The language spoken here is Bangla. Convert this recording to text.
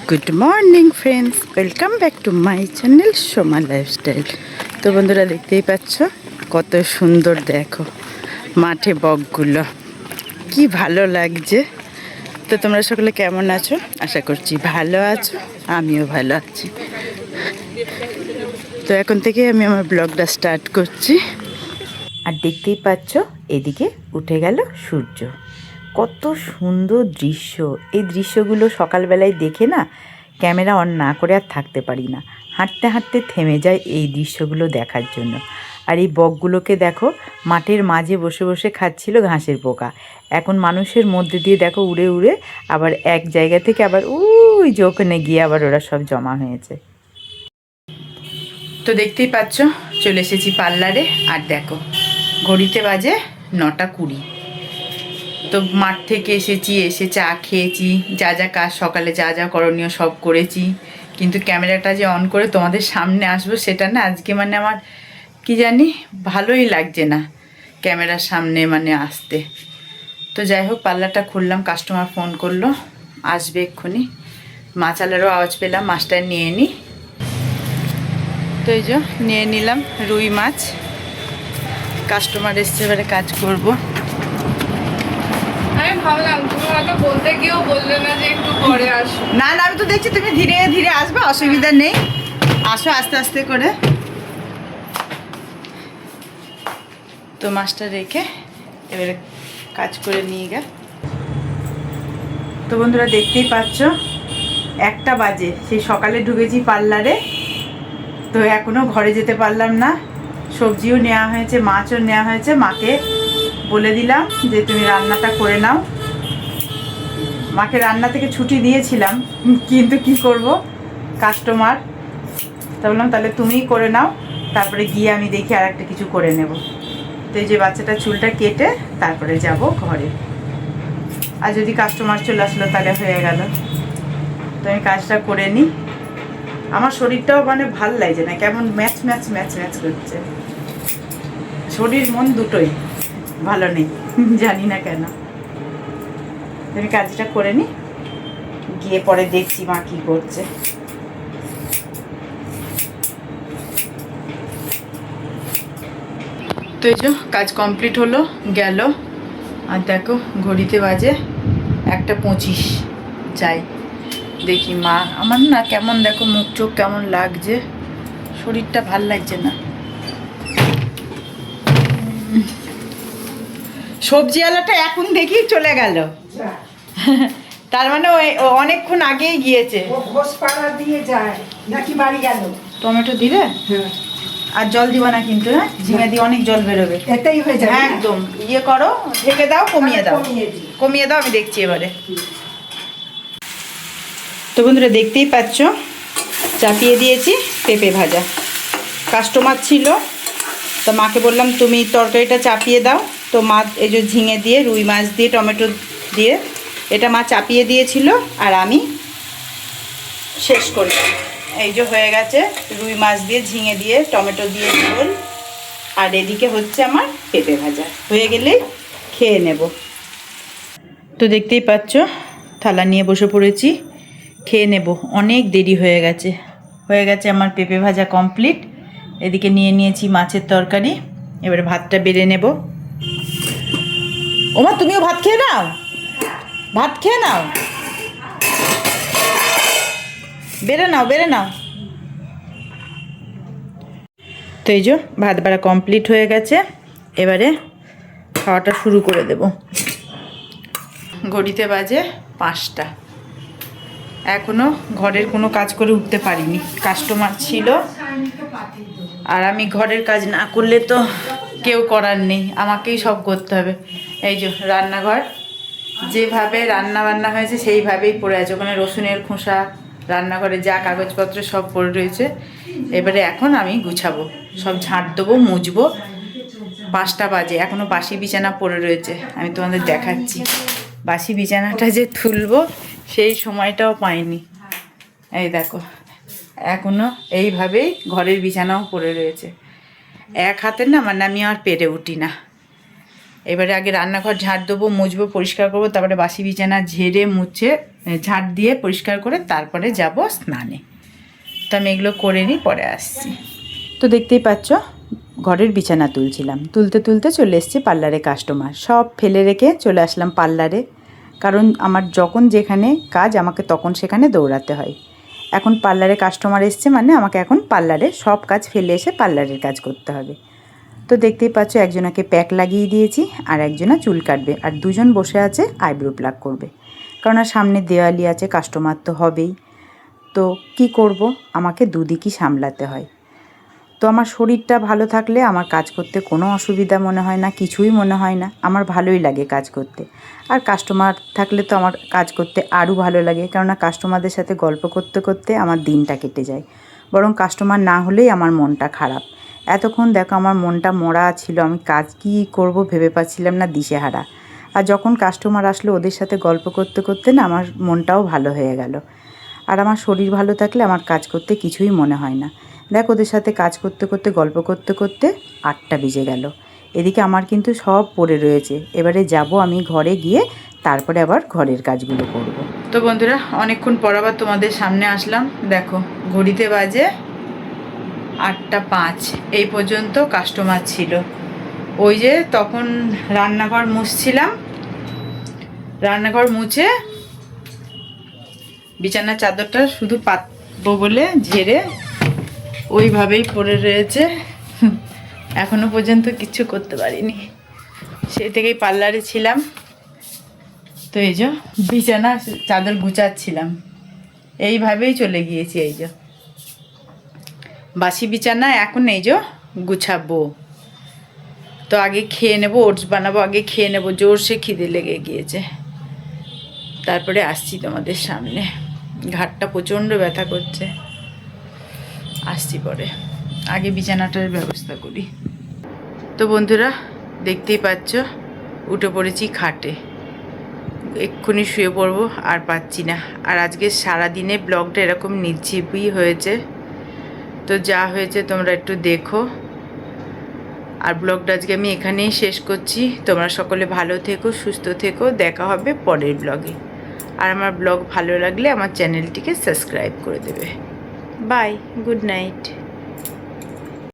Good morning friends, welcome back to my channel Soma lifestyle. তো বন্ধুরা দেখতেই পাচ্ছ কত সুন্দর, দেখো মাঠে বকগুলো, কি ভালো লাগছে। তো তোমরা সকলে কেমন আছো? আশা করছি ভালো আছো, আমিও ভালো আছি। তো এখন থেকে আমি আমার ব্লগটা স্টার্ট করছি। আর দেখতেই পাচ্ছ এদিকে উঠে গেল সূর্য। কত সুন্দর দৃশ্য! এই দৃশ্যগুলো সকালবেলায় দেখে না ক্যামেরা অন না করে আর থাকতে পারি না। হাঁটতে হাঁটতে থেমে যায় এই দৃশ্যগুলো দেখার জন্য। আর এই বকগুলোকে দেখো মাঠের মাঝে বসে বসে খাচ্ছিল ঘাসের পোকা। এখন মানুষের মধ্যে দিয়ে দেখো উড়ে উড়ে আবার এক জায়গা থেকে আবার ওই যে ওখানে গিয়ে আবার ওরা সব জমা হয়েছে। তো দেখতেই পাচ্ছ চলে এসেছি পার্লারে। আর দেখো ঘড়িতে বাজে 9:20। তো মাঠ থেকে এসেছি, এসে চা খেয়েছি, যা যা কাজ সকালে যা যা করণীয় সব করেছি। কিন্তু ক্যামেরাটা যে অন করে তোমাদের সামনে আসবো সেটা না আজকে মানে আমার কি জানি ভালোই লাগছে না ক্যামেরার সামনে মানে আসতে। তো যাই হোক পার্লারটা খুললাম, কাস্টমার ফোন করলো আসবে এক্ষুনি। মাছ আলারও আওয়াজ পেলাম, মাছটা নিয়ে নিই। তো এই যে নিয়ে নিলাম রুই মাছ। কাস্টমার এসছে, এবারে কাজ করবো। না না, আমি তো দেখছি তুমি ধীরে ধীরে আসবে, অসুবিধা নেই, আসো আস্তে আস্তে করে। তো মাছটা রেখে এবারে কাজ করে নিয়ে গে। তো বন্ধুরা দেখতেই পাচ্ছ 1টা বাজে, সেই সকালে ঢুকেছি পার্লারে। তো এখনো ঘরে যেতে পারলাম না। সবজিও নেওয়া হয়েছে, মাছও নেওয়া হয়েছে। মাকে বলে দিলাম যে তুমি রান্নাটা করে নাও। মাকে রান্না থেকে ছুটি দিয়েছিলাম, কিন্তু কি করব, কাস্টমার। তা বললাম তাহলে তুমিই করে নাও, তারপরে গিয়ে আমি দেখি আর একটা কিছু করে নেব। তো এই যে বাচ্চাটা চুলটা কেটে তারপরে যাব ঘরে। আর যদি কাস্টমার চলে আসলো তাহলে হয়ে গেল। তো আমি কাজটা করে নিই। আমার শরীরটাও মানে ভাল লাগছে না, কেমন ম্যাচ ম্যাচ ম্যাচ ম্যাচ করছে। শরীর মন দুটোই ভালো নেই, জানি না কেন। আমি কাজটা করে নিই, গিয়ে পরে দেখছি মা কি করছে। তো এই যে কাজ কমপ্লিট হলো গেল। আর দেখো ঘড়িতে বাজে 1:25। যাই দেখি মা আমার না কেমন, দেখো মুখ চোখ কেমন লাগছে, শরীরটা ভাল লাগছে না। সবজিওয়ালাটা এখন দেখি চলে গেল, তার মানে অনেকক্ষণ আগেই গিয়েছে। দিয়ে যায় নাকি বাড়ি গেল? টমেটো দিলে আর জল দিবা না কিন্তু, হ্যাঁ ঝিঙে দিয়ে অনেক জল বেরোবে, এটাই হয়ে যাবে। একদম ইয়ে করো, ঢেকে দাও, কমিয়ে দাও, কমিয়ে দাও, আমি দেখছি এবারে। তো বন্ধুরা দেখতেই পাচ্ছ চাপিয়ে দিয়েছি পেঁপে ভাজা। কাস্টমার ছিল, তো মাকে বললাম তুমি তরকারিটা চাপিয়ে দাও। তো মা এই যে ঝিঙে দিয়ে রুই মাছ দিয়ে টমেটো দিয়ে এটা মা চাপিয়ে দিয়েছিল, আর আমি শেষ করি। এই যে হয়ে গেছে রুই মাছ দিয়ে ঝিঙে দিয়ে টমেটো দিয়ে ঝোল, আর এদিকে হচ্ছে আমার পেঁপে ভাজা। হয়ে গেলেই খেয়ে নেব। তো দেখতেই পাচ্ছ থালা নিয়ে বসে পড়েছি, খেয়ে নেব। অনেক দেরি হয়ে গেছে। হয়ে গেছে আমার পেঁপে ভাজা কমপ্লিট। এদিকে নিয়ে নিয়েছি মাছের তরকারি, এবারে ভাতটা বেড়ে নেব। ওমা তুমিও ভাত খেয়ে নাও, ভাত খেয়ে নাও, বেড়ে নাও, বেড়ে নাও। তো এই যে ভাত বাড়া কমপ্লিট হয়ে গেছে, এবারে খাওয়াটা শুরু করে দেব। ঘড়িতে বাজে 5টা, এখনো ঘরের কোনো কাজ করে উঠতে পারিনি। কাস্টমার ছিল, আর আমি ঘরের কাজ না করলে তো কেউ করার নেই, আমাকেই সব করতে হবে। এই যে রান্নাঘর যেভাবে রান্না বান্না হয়েছে সেইভাবেই পড়ে আছে, ওখানে রসুনের খোসা, রান্নাঘরে যা কাগজপত্র সব পড়ে রয়েছে। এবারে এখন আমি গুছাবো, সব ঝাঁট দেবো, মুছবো। 5টা বাজে, এখনও বাসি বিছানা পড়ে রয়েছে। আমি তোমাদের দেখাচ্ছি, বাসি বিছানাটা যে তুলবো সেই সময়টাও পাইনি। এই দেখো এখনও এইভাবেই ঘরের বিছানাও পড়ে রয়েছে। এক হাতে না মানে আমি আর পেরে উঠি না। এবারে আগে রান্নাঘর ঝাড় দেবো, মুছবো, পরিষ্কার করবো, তারপরে বাসি বিছানা ঝেড়ে মুছে ঝাড় দিয়ে পরিষ্কার করে তারপরে যাব স্নানে। তো আমি এগুলো করে নিই, পরে আসছি। তো দেখতেই পাচ্ছ ঘরের বিছানা তুলছিলাম, তুলতে তুলতে চলে এসেছি পার্লারে। কাস্টমার সব ফেলে রেখে চলে আসলাম পার্লারে, কারণ আমার যখন যেখানে কাজ আমাকে তখন সেখানে দৌড়াতে হয়। এখন পার্লারে কাস্টমার এসছে মানে আমাকে এখন পার্লারে সব কাজ ফেলে এসে পার্লারের কাজ করতে হবে। তো দেখতেই পাচ্ছ একজনাকে প্যাক লাগিয়ে দিয়েছি, আর একজনা চুল কাটবে, আর দুজন বসে আছে আইব্রো প্লাক করবে। কারণ সামনে দেওয়ালি আছে, কাস্টমার তো হবেই। তো কি করব, আমাকে দুদিকই সামলাতে হয়। তো আমার শরীরটা ভালো থাকলে আমার কাজ করতে কোনো অসুবিধা মনে হয় না, কিছুই মনে হয় না, আমার ভালোই লাগে কাজ করতে। আর কাস্টমার থাকলে তো আমার কাজ করতে আরও ভালো লাগে, কেননা কাস্টমারদের সাথে গল্প করতে করতে আমার দিনটা কেটে যায়। বরং কাস্টমার না হলেই আমার মনটা খারাপ। এতক্ষণ দেখো আমার মনটা মরা ছিল, আমি কাজ কী করব ভেবে পাচ্ছিলাম না, দিশেহারা। আর যখন কাস্টমার আসলো ওদের সাথে গল্প করতে করতে না আমার মনটাও ভালো হয়ে গেল। আর আমার শরীর ভালো থাকলে আমার কাজ করতে কিছুই মনে হয় না। দেখ ওদের সাথে কাজ করতে করতে গল্প করতে করতে 8টা বেজে গেল। এদিকে আমার কিন্তু সব পড়ে রয়েছে। এবারে যাব আমি ঘরে গিয়ে তারপরে আবার ঘরের কাজগুলো করব। তো বন্ধুরা অনেকক্ষণ পর আবার তোমাদের সামনে আসলাম। দেখো ঘড়িতে বাজে 8টা 5, এই পর্যন্ত কাস্টমার ছিল। ওই যে তখন রান্নাঘর মুছছিলাম, রান্নাঘর মুছে বিছানার চাদরটা শুধু পাতবো বলে ঝেড়ে ওইভাবেই পড়ে রয়েছে, এখনো পর্যন্ত কিচ্ছু করতে পারিনি। সেই থেকেই পার্লারে ছিলাম। তো এই যে বিছানা চাদর গুছাচ্ছিলাম, এইভাবেই চলে গিয়েছি। এই যে বাসি বিছানা এখন এই যে গুছাবো। তো আগে খেয়ে নেবো, ওটস বানাবো, আগে খেয়ে নেবো, জোরসে খিদে লেগে গিয়েছে। তারপরে আসছি তোমাদের সামনে। ঘাটটা প্রচণ্ড ব্যথা করছে, আসছি পরে। আগে বিছানাটার ব্যবস্থা করি। তো বন্ধুরা দেখতেই পাচ্ছ উঠে পড়েছি খাটে, এক্ষুনি শুয়ে পড়বো, আর পাচ্ছি না। আর আজকে সারাদিনে ব্লগটা এরকম নির্জীবই হয়েছে। তো যা হয়েছে তোমরা একটু দেখো। আর ব্লগটা আজকে আমি এখানেই শেষ করছি। তোমরা সকলে ভালো থেকো, সুস্থ থেকো, দেখা হবে পরের ব্লগে। আর আমার ব্লগ ভালো লাগলে আমার চ্যানেলটিকে সাবস্ক্রাইব করে দেবে। Bye, good night.